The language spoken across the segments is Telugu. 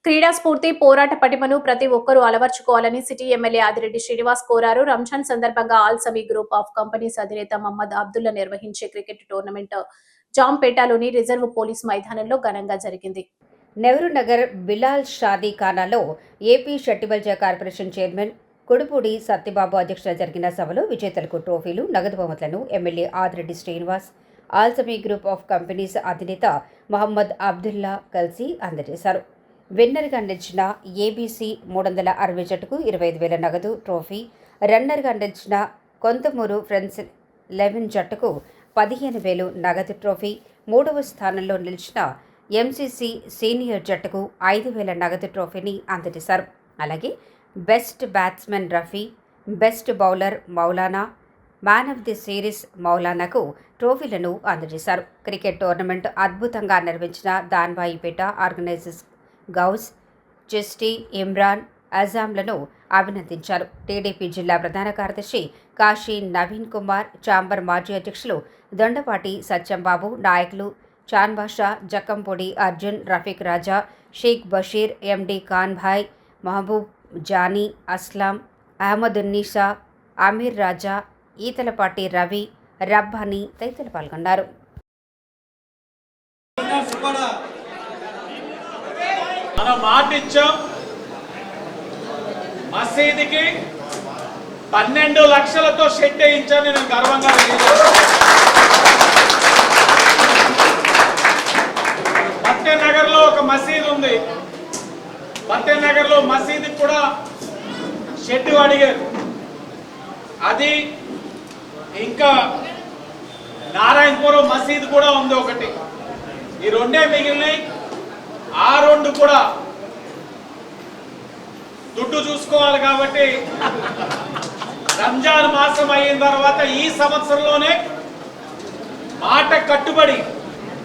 క్రీడా స్ఫూర్తి పోరాట పటిమను ప్రతి ఒక్కరూ అలవర్చుకోవాలని సిటీ ఎమ్మెల్యే ఆదిరెడ్డి శ్రీనివాస్ కోరారు. రంజాన్ సందర్భంగా ఆల్సమీ గ్రూప్ ఆఫ్ కంపెనీస్ అధినేత మహమ్మద్ అబ్దుల్లా నిర్వహించే క్రికెట్ టోర్నమెంట్ జాంపేటలోని రిజర్వ్ పోలీస్ మైదానంలో ఘనంగా జరిగింది. నెహ్రూ నగర్ బిలాల్ షాదీ ఖానాలో ఏపీ షట్టిబల్జ కార్పొరేషన్ చైర్మన్ కుడుపూడి సత్యబాబు అధ్యక్షతన జరిగిన సభలో విజేతలకు ట్రోఫీలు, నగదు బహుమతులను MLA Adireddy Srinivas, Alsami group of companies అధినేత మహమ్మద్ అబ్దుల్లా కలిసి అందజేశారు. విన్నర్గా నిలిచిన ఏబీసీ 360 జట్టుకు 25,000 నగదు ట్రోఫీ, రన్నర్గా నిలిచిన కొంతమూరు ఫ్రెండ్స్ 11 జట్టుకు 15,000 నగదు ట్రోఫీ, మూడవ స్థానంలో నిలిచిన ఎంసీసీ సీనియర్ జట్టుకు 5,000 నగదు ట్రోఫీని అందజేశారు. అలాగే best batsmen Rafi, best bowler Maulana, man of the series మౌలానాకు ట్రోఫీలను అందజేశారు. క్రికెట్ టోర్నమెంట్ అద్భుతంగా నిర్వహించిన దాన్బాయిపేట ఆర్గనైజర్స్ గౌస్, చెస్టీ, ఇమ్రాన్, అజాంలను అభినందించారు. టీడీపీ జిల్లా ప్రధాన కార్యదర్శి కాశీ నవీన్ కుమార్, చాంబర్ మాజీ అధ్యక్షులు దొండపాటి సత్యంబాబు, నాయకులు చాన్బాషా, జక్కంపొడి అర్జున్, రఫీక్ రాజా, షేక్ బషీర్, ఎండి ఖాన్ భాయ్, మహబూబ్ జానీ, అస్లాం, అహ్మదున్నీసా, అమీర్ రాజా, ఈతలపాటి రవి, రబ్బానీ తదితరులు పాల్గొన్నారు. మనం మాట ఇచ్చాం, మసీదుకి 12 లక్షలతో షెడ్ వేయించాను. నేను గర్వంగా ఫతేనగర్ లో ఒక మసీదు ఉంది. ఫతేనగర్ లో మసీదుకి కూడా షెడ్ అడిగారు. అది ఇంకా నారాయణపురం మసీదు కూడా ఉంది ఒకటి. ఈ రెండే మిగిలినాయి. ఆ రెండు కూడా దుడ్డు చూసుకోవాలి కాబట్టి రంజాన్ మాసం అయిన తర్వాత ఈ సంవత్సరంలోనే మాట కట్టుబడి,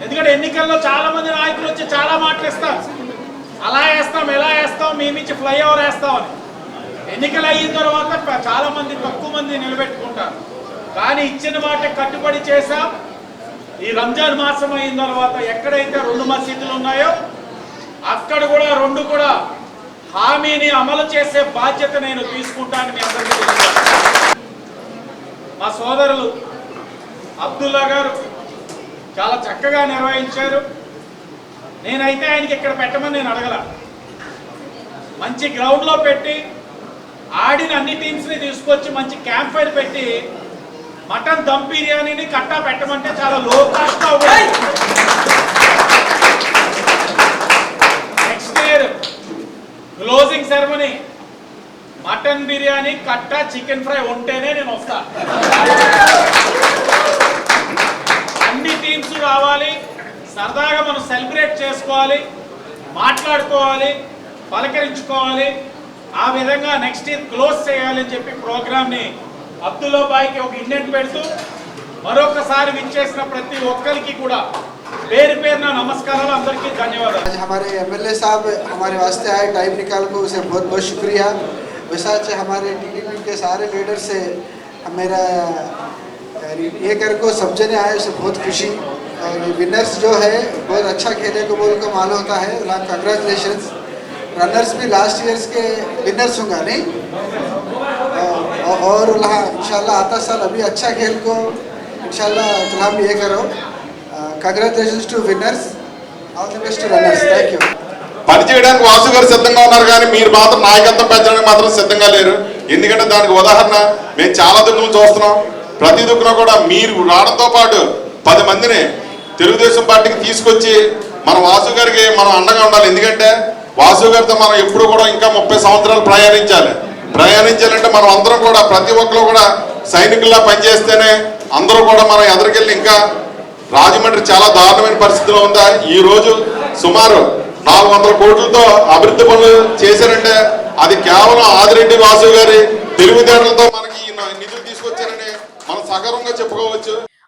ఎందుకంటే ఎన్నికల్లో చాలా మంది నాయకులు వచ్చి చాలా మాటలు ఇస్తారు, అలా వేస్తాం ఎలా వేస్తాం, మేమించి ఫ్లైఓవర్ వేస్తామని. ఎన్నికలు అయిన తర్వాత చాలా మంది తక్కువ మంది నిలబెట్టుకుంటారు. కానీ ఇచ్చిన మాట కట్టుబడి చేశాం. ఈ రంజాన్ మాసం అయిన తర్వాత ఎక్కడైతే 2 మసీదులు ఉన్నాయో అక్కడ కూడా 2 కూడా హామీని అమలు చేసే బాధ్యత నేను తీసుకుంటాను. మీ అందరికీ తెలుసు. మా సోదరులు అబ్దుల్లా గారు చాలా చక్కగా నిర్వహించారు. నేనైతే ఆయనకి ఇక్కడ పెట్టమని నేను అడగల. మంచి గ్రౌండ్లో పెట్టి ఆడిన అన్ని టీమ్స్ని తీసుకొచ్చి మంచి క్యాంప్ ఫైర్ పెట్టి మటన్ దమ్ బిర్యానీని కట్టా పెట్టమంటే చాలా low cost closing ceremony mutton biryani కట్టా చికెన్ ఫ్రై ఉంటేనే నేను వస్తా. అన్ని టీమ్స్ రావాలి, సరదాగా మనం సెలబ్రేట్ చేసుకోవాలి, మాట్లాడుకోవాలి, పలకరించుకోవాలి. ఆ విధంగా నెక్స్ట్ ఇయర్ క్లోజ్ చేయాలని చెప్పి ప్రోగ్రామ్ని అబ్దుల్లా భాయ్కి ఒక ఇండెంట్ పెడుతూ మరొకసారి విచ్చేసిన ప్రతి ఒక్కరికి కూడా पेर पेर ना नमस्कार अंदर धन्यवाद। आज हमारे एमएलए साहब हमारे वास्ते आए, टाइम निकाल को उसे बहुत बहुत शुक्रिया। वैसा से हमारे टीडीपी के सारे लीडर से मेरा ये कर को सब जने आए, उसे बहुत खुशी। विनर्स जो है बहुत अच्छा खेले को बोल को मालूम होता है, कंग्रेचुलेशंस। रनर्स भी लास्ट ईयर्स के विनर्स होंगे नहीं, और इंशाल्लाह आता साल अभी अच्छा खेल को इंशाल्लाह हम ये करो। Congratulations to winners, all the best to runners. Thank you. పని చేయడానికి వాసు గారు సిద్ధంగా ఉన్నారు, కానీ మీరు మాత్రం నాయకత్వం పెంచడానికి మాత్రం సిద్ధంగా లేరు. ఎందుకంటే దానికి ఉదాహరణ మేము చాలా దుఃఖం చూస్తున్నాం. ప్రతి దుఃఖం కూడా మీరు రావడంతో పాటు 10 మందిని తెలుగుదేశం పార్టీకి తీసుకొచ్చి మన వాసు గారికి మనం అండగా ఉండాలి. ఎందుకంటే వాసు గారితో మనం ఎప్పుడు కూడా ఇంకా 30 సంవత్సరాలు ప్రయాణించాలంటే మనం అందరం కూడా ప్రతి ఒక్కరు కూడా సైనికుల్లా పనిచేస్తేనే అందరూ కూడా మనం ఎదురుకెళ్ళి ఇంకా రాజమండ్రి చాలా దారుణమైన పరిస్థితిలో ఉందా. ఈ రోజు సుమారు 400 కోట్లతో అభివృద్ధి పనులు చేశారంటే అది కేవలం ఆదిరెడ్డి వాసు గారి తెలివితేటలతో మనకి నిధులు తీసుకొచ్చారని మనం సగర్వంగా చెప్పుకోవచ్చు.